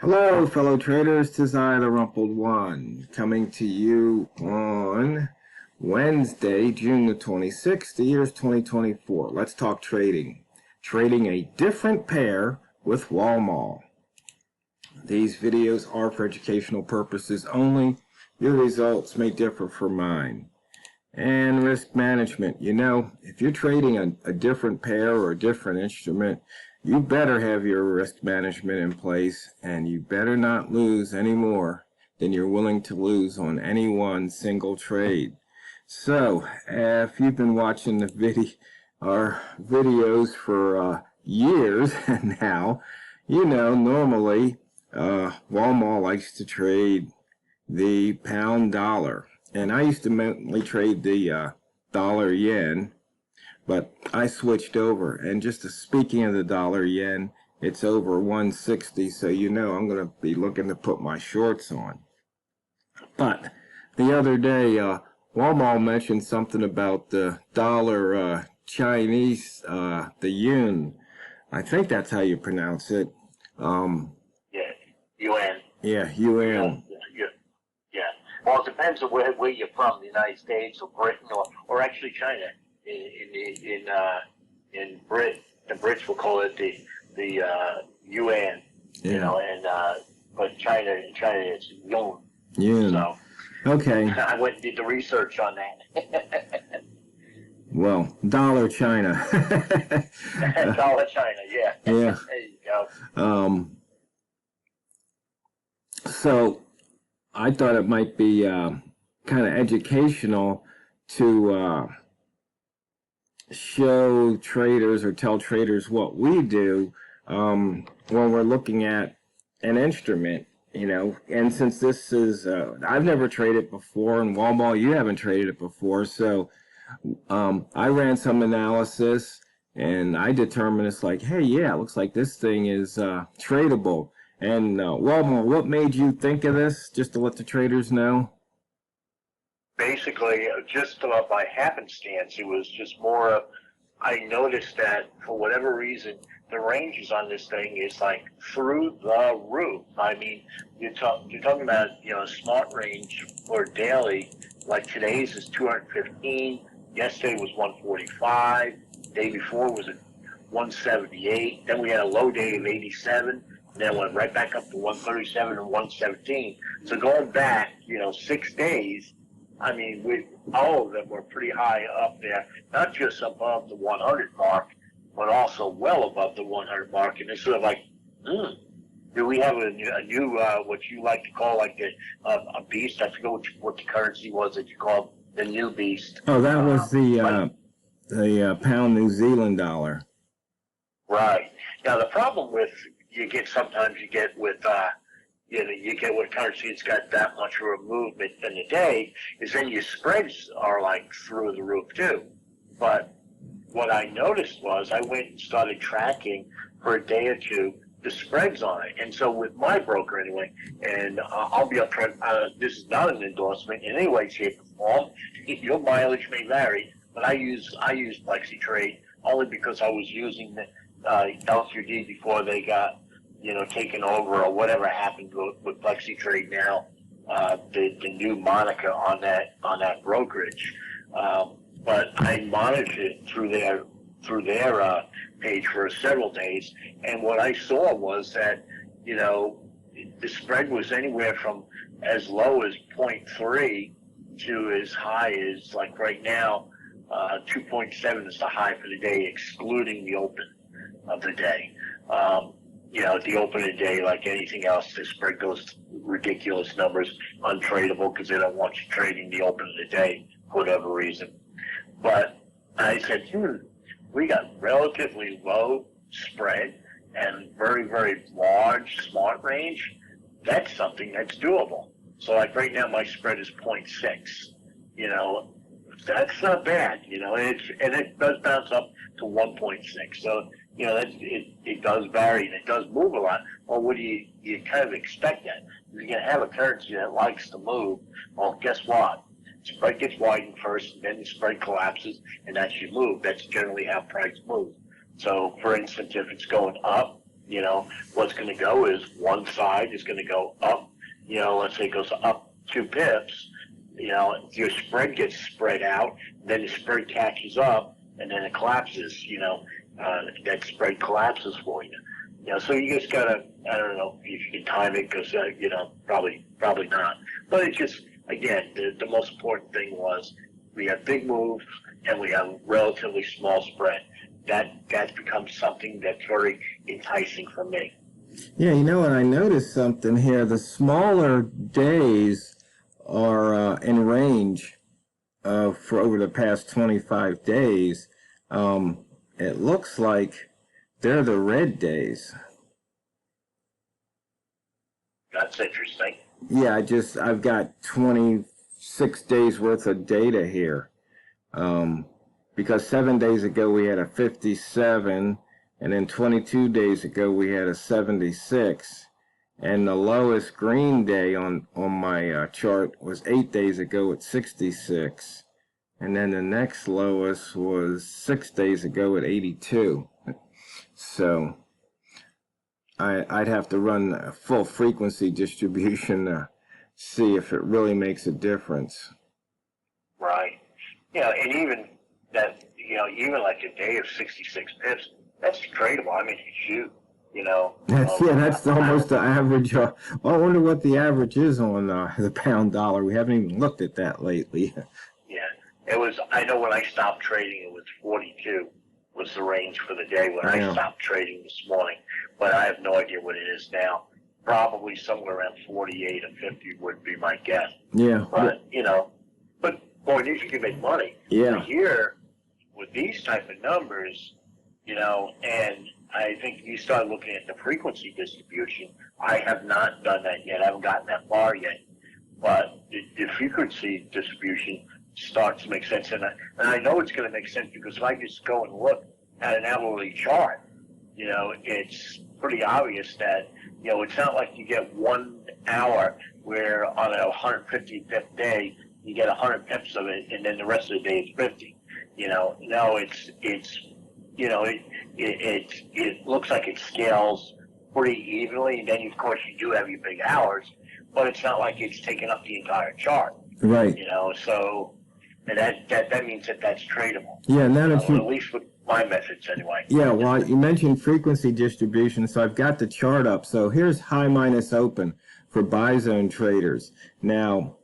Hello, fellow traders. 'Tis I, TheRumpledOne, coming to you on Wednesday, June the 26th. The year's 2024. Let's talk trading. Trading a different pair with Walmal. These videos are for educational purposes only. Your results may differ from mine. And risk management. You know, if you're trading a different pair or a different instrument, you better have your risk management in place, and you better not lose any more than you're willing to lose on any one single trade. So, if you've been watching our videos for years now, you know, normally Walmart likes to trade the pound dollar. And I used to mainly trade the dollar yen, but I switched over. And just speaking of the dollar yen, it's over 160, so you know I'm going to be looking to put my shorts on. But the other day, Walmart mentioned something about the dollar Chinese, the yuan. I think that's how you pronounce it. Yeah, yuan. Yeah, yuan. Well, it depends on where you're from, the United States or Britain or actually China. In Britain, the Brits will call it the yuan, you know, and but China it's yuan. Yuan. So okay. I went and did the research on that. Well, dollar China. Dollar China, yeah. Yeah. There you go. So I thought it might be kind of educational to show traders or tell traders what we do when we're looking at an instrument, you know. And since this is, I've never traded before, and Walmart, you haven't traded it before, so I ran some analysis, and I determined it's like, hey, yeah, it looks like this thing is tradable. And Walmart, what made you think of this, just to let the traders know? Basically, just by happenstance, it was just more I noticed that for whatever reason, the ranges on this thing is like through the roof. I mean, you're talking about, you know, a smart range for daily, like today's is 215, yesterday was 145, day before was at 178, then we had a low day of 87, then went right back up to 137 and 117. So going back, you know, 6 days, I mean, all of them were pretty high up there, not just above the 100 mark, but also well above the 100 mark. And it's sort of like, do we have a new what you like to call like a beast? I forget what the currency was that you called the new beast. Oh, that was the pound New Zealand dollar. Right. Now, the problem with you get with currency that's got that much of a movement in a day is then your spreads are like through the roof too. But what I noticed was I went and started tracking for a day or two the spreads on it. And so with my broker anyway, and I'll be upfront, this is not an endorsement in any way, shape, or form. Your mileage may vary, but I use FlexiTrade only because I was using the LQD before they got, you know, taken over or whatever happened with FlexiTrade now, the new moniker on that brokerage. But I monitored it through their page for several days, and what I saw was that, you know, the spread was anywhere from as low as 0.3 to as high as, like right now, 2.7 is the high for the day, excluding the open of the day. You know, at the open of the day, like anything else, the spread goes to ridiculous numbers, untradeable, because they don't want you trading the open of the day for whatever reason. But I said, we got relatively low spread and very, very large smart range. That's something that's doable. So like right now, my spread is 0.6. You know, that's not bad. You know, and it does bounce up to 1.6. So, you know, it does vary and it does move a lot. Well, what do you kind of expect that? If you're going to have a currency that likes to move, well, guess what? Spread gets widened first, and then the spread collapses, and that's your move. That's generally how price moves. So, for instance, if it's going up, You know, what's going to go is one side is going to go up. You know, let's say it goes up 2 pips. You know, your spread gets spread out, then the spread catches up, and then it collapses. You know, that spread collapses for you. You know, so you just gotta, I don't know if you can time it, because you know, probably not. But it just, again, the most important thing was we have big moves and we have relatively small spread. That's become something that's very enticing for me. Yeah, you know what? I noticed something here. The smaller days are in range for over the past 25 days. It looks like they're the red days. That's interesting. Yeah, I've got 26 days worth of data here. Because 7 days ago we had a 57, and then 22 days ago we had a 76. And the lowest green day on my chart was 8 days ago at 66. And then the next lowest was 6 days ago at 82. So I'd have to run a full frequency distribution to see if it really makes a difference. Right. Yeah, and even that, you know, even like a day of 66 pips, that's tradable. I mean, shoot, you know. That's almost the average. I wonder what the average is on the pound dollar. We haven't even looked at that lately. Yeah, it was. I know when I stopped trading, it was 42 was the range for the day when I stopped trading this morning. But I have no idea what it is now. Probably somewhere around 48 or 50 would be my guess. Yeah. But you know, but boy, you can make money. Yeah. Here, with these type of numbers, you know, and I think you start looking at the frequency distribution. I have not done that yet. I haven't gotten that far yet. But the frequency distribution starts to make sense. And I know it's going to make sense because if I just go and look at an hourly chart, you know, it's pretty obvious that, you know, it's not like you get 1 hour where on a 155th day, you get 100 pips of it, and then the rest of the day is 50. You know, no, it's you know, it looks like it scales pretty evenly, and then of course you do have your big hours, but it's not like it's taking up the entire chart. Right. You know, so and that means that that's tradable. Yeah, now that at least with my methods anyway. Yeah, well, you mentioned frequency distribution, so I've got the chart up. So here's high minus open for buy zone traders. Now,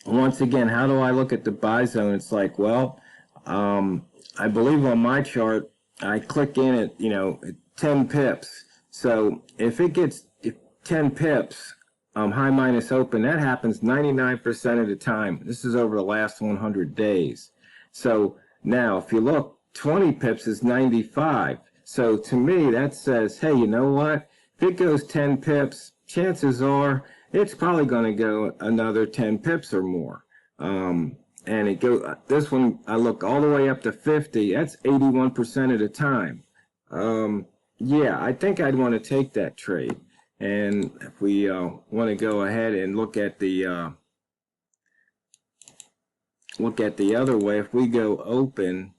once again, how do I look at the buy zone? It's like, well, I believe on my chart, I click in at, you know, 10 pips. So if it gets 10 pips, high minus open, that happens 99% of the time. This is over the last 100 days. So now, if you look, 20 pips is 95. So to me, that says, hey, you know what? If it goes 10 pips, chances are it's probably going to go another 10 pips or more. And it go. This one, I look all the way up to 50. That's 81% of the time. Yeah, I think I'd want to take that trade. And if we want to go ahead and look at the other way, if we go open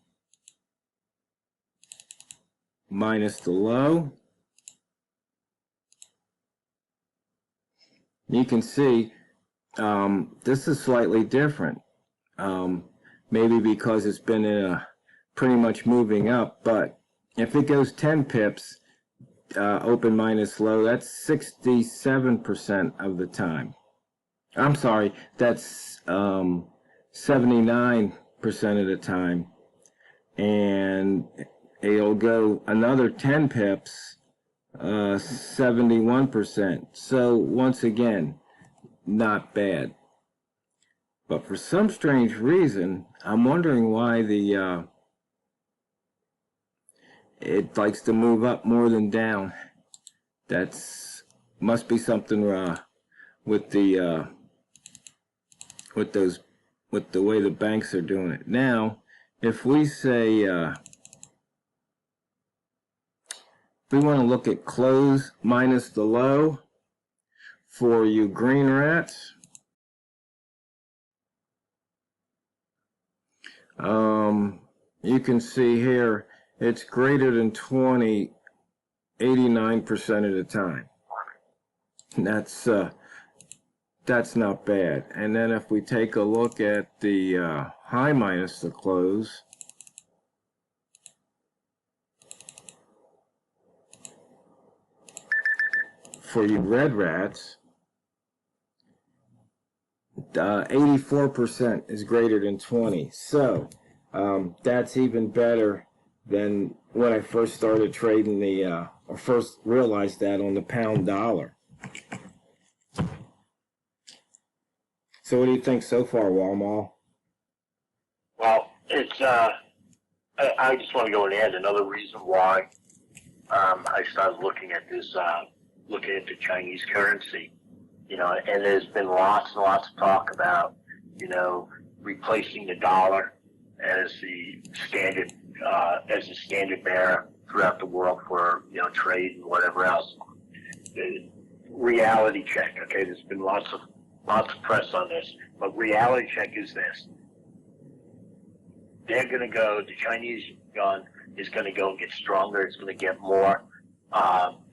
minus the low, you can see this is slightly different. Maybe because it's been pretty much moving up, but if it goes 10 pips, open minus low, that's 67% of the time. I'm sorry, that's 79% of the time. And it'll go another 10 pips, 71%. So once again, not bad. But for some strange reason, I'm wondering why it likes to move up more than down. That's must be something with the way the banks are doing it. Now, if we say if we want to look at close minus the low for you green rats, you can see here it's greater than 20 89% of the time. And that's not bad. And then if we take a look at the high minus the close, for you red rats, 84% is greater than 20. So that's even better than when I first started trading the, or first realized that on the pound dollar. So what do you think so far, Walmal? Well, it's, I just want to go and add another reason why I started looking at this, looking at the Chinese currency. You know, and there's been lots and lots of talk about, you know, replacing the dollar as the standard bearer throughout the world for, you know, trade and whatever else. The reality check, okay, there's been lots of press on this, but reality check is this. They're going to go, the Chinese yuan is going to go and get stronger, it's going to get more,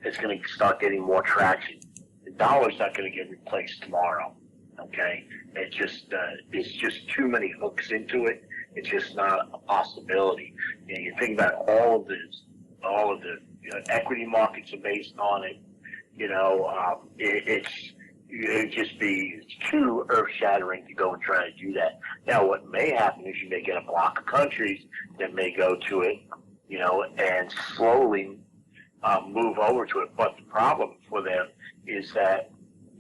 it's going to start getting more traction. The dollar's not going to get replaced tomorrow, okay? It's just too many hooks into it. It's just not a possibility. You know, you think about all of the you know, equity markets are based on it. You know, it'd just be too earth-shattering to go and try to do that. Now, what may happen is you may get a block of countries that may go to it, you know, and slowly move over to it. But the problem for them is that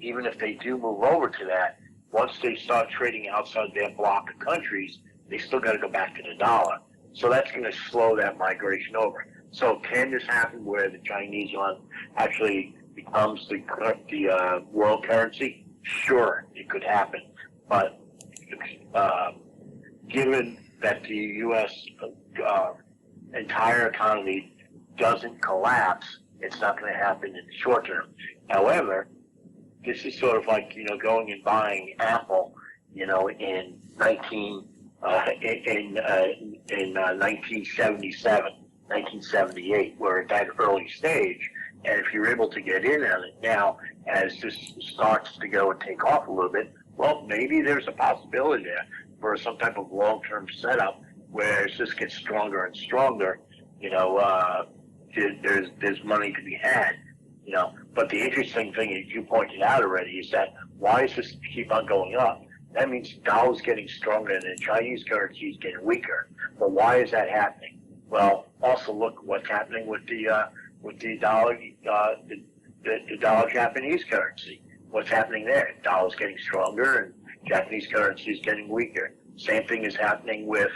even if they do move over to that, once they start trading outside their block of countries, they still got to go back to the dollar. So that's going to slow that migration over. So can this happen where the Chinese yuan actually becomes the world currency? Sure, it could happen. But given that the U.S. Entire economy doesn't collapse, it's not going to happen in the short term. However, this is sort of like, you know, going and buying Apple, you know, in 1977, 1978, we're at that early stage. And if you're able to get in on it now, as this starts to go and take off a little bit, well, maybe there's a possibility there for some type of long-term setup where as this gets stronger and stronger, you know, there's money to be had, you know. But the interesting thing, as you pointed out already, is that why does this keep on going up? That means the dollar's getting stronger and the Chinese currency is getting weaker. But why is that happening? Well, also look what's happening with the dollar, the dollar Japanese currency. What's happening there? The dollar's getting stronger and Japanese currency is getting weaker. Same thing is happening with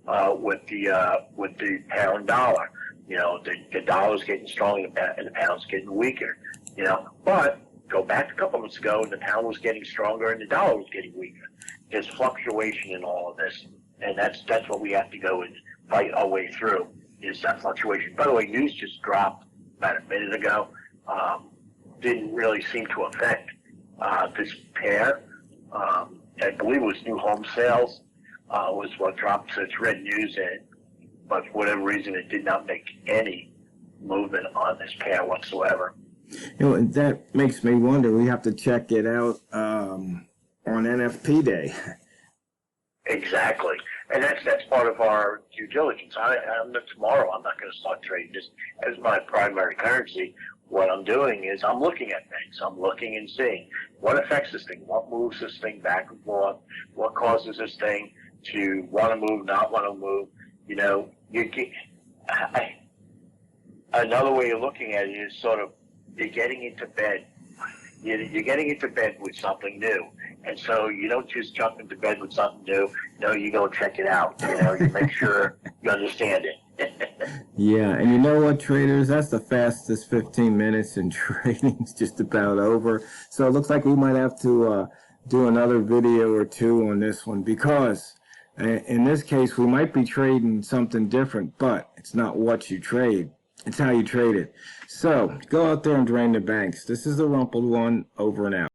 the pound dollar. You know, the dollar's getting stronger and the pound's getting weaker. You know, but go back a couple months ago, and the pound was getting stronger and the dollar was getting weaker. There's fluctuation in all of this, and that's what we have to go and fight our way through, is that fluctuation. By the way, news just dropped about a minute ago. Didn't really seem to affect this pair. I believe it was new home sales was what dropped such red news in, but for whatever reason, it did not make any movement on this pair whatsoever. You know, and that makes me wonder. We have to check it out on NFP day. Exactly, and that's part of our due diligence. Tomorrow I'm not going to start trading this as my primary currency. What I'm doing is I'm looking at things. I'm looking and seeing what affects this thing, what moves this thing back and forth, what causes this thing to want to move, not want to move. You know, another way of looking at it is sort of you're getting into bed. You're getting into bed with something new. And so you don't just jump into bed with something new. No, you go check it out. You know, you make sure you understand it. Yeah, and you know what, traders? That's the fastest 15 minutes in trading's just about over. So it looks like we might have to do another video or two on this one, because in this case we might be trading something different, but it's not what you trade. It's how you trade it. So go out there and drain the banks. This is TheRumpledOne, over and out.